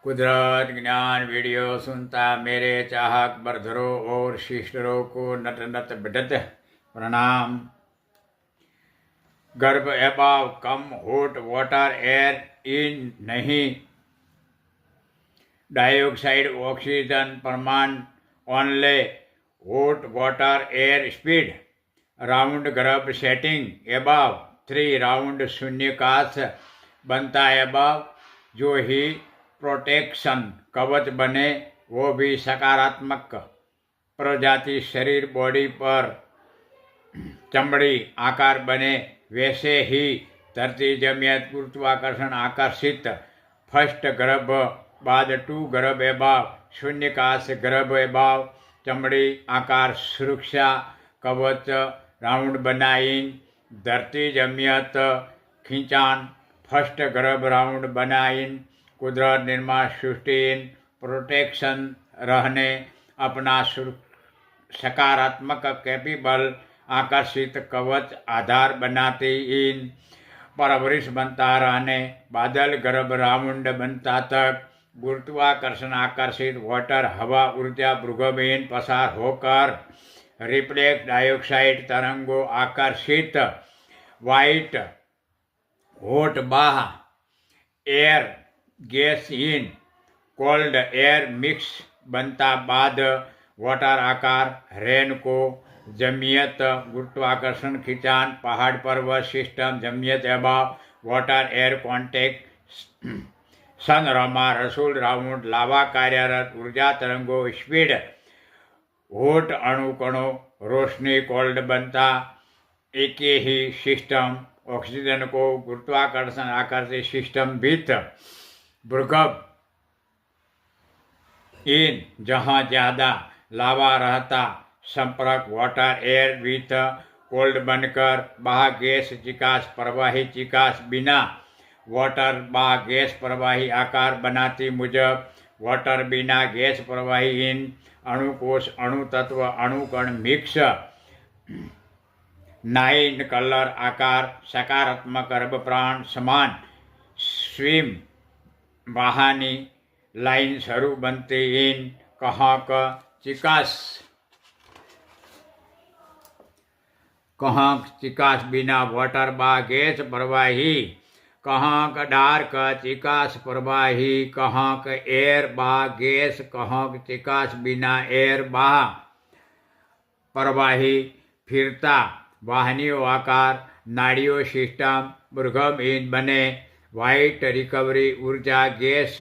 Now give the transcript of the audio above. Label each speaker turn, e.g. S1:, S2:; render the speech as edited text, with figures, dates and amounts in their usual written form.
S1: कुदरत ज्ञान वीडियो सुनता मेरे चाहक बरधरों और शिष्टरों को नत नत बिडत प्रणाम। गर्भ अबाव कम हॉट वाटर एयर इन नहीं, डाइऑक्साइड ऑक्सीजन प्रमाण only hot water air speed round गर्भ सेटिंग अबाव 3 राउंड शून्यकाश बनता अबाव जो ही प्रोटेक्शन कवच बने वो भी सकारात्मक प्रजाति शरीर बॉडी पर चमड़ी आकार बने वैसे ही धरती जमियत गुरुत्वाकर्षण आकर्षित फर्स्ट गर्भ बाद 2 गर्भ अभाव शून्यकाश गर्भ अभाव चमड़ी आकार सुरक्षा कवच राउंड बनाइन धरती जमियत खींचान फर्स्ट गर्भ राउंड बनाइन कुदरत निर्माण सृष्टि प्रोटेक्शन रहने अपना सकारात्मक कैपेबल आकर्षित कवच आधार बनाते इन परवरिश बनता रहने बादल गर्भ राउंड बनता तक गुरुत्वाकर्षण आकर्षित वाटर हवा ऊर्जा भ्रुगबीन पसार होकर रिफ्लेक्ट डाइऑक्साइड तरंगों आकर्षित वाइट हॉट बाह air gas in cold air mix बनता बाद वाटर आकार रेन को जमियत गुरुत्वाकर्षण खिंचान पहाड़ पर्वत सिस्टम जमियत अभाव वाटर एयर कॉन्टेक्ट सनरमा रसूल राउंड लावा कार्यरत ऊर्जा तरंगों स्पीड हॉट अणु कणों रोशनी कोल्ड बनता एक ही सिस्टम ऑक्सीजन को गुरुत्वाकर्षण आकर्षित सिस्टम भीत भ्रुगभ इन जहाँ ज़्यादा लावा रहता संपर्क वाटर एयर विथ कोल्ड बनकर बाह गैस चिकास प्रवाही चिकास बिना वाटर बाह गैस प्रवाही आकार बनाती मुजब वाटर बिना गैस प्रवाही इन अणुकोश अणु तत्व अणुकण मिक्स 9 कलर आकार सकारात्मक गर्भ प्राण समान स्विम बहानी लाइन शुरू बनती इन कहक चिकास बिना वाटर बा गैस प्रवाही कहक डार्क चिकास प्रवाही कहक एयर बा गैस कहक चिकास बिना एयर बा प्रवाही फिरता वाहनियों आकार नाड़ियों सिस्टम भ्रुगभ इन बने वाइट रिकवरी ऊर्जा गैस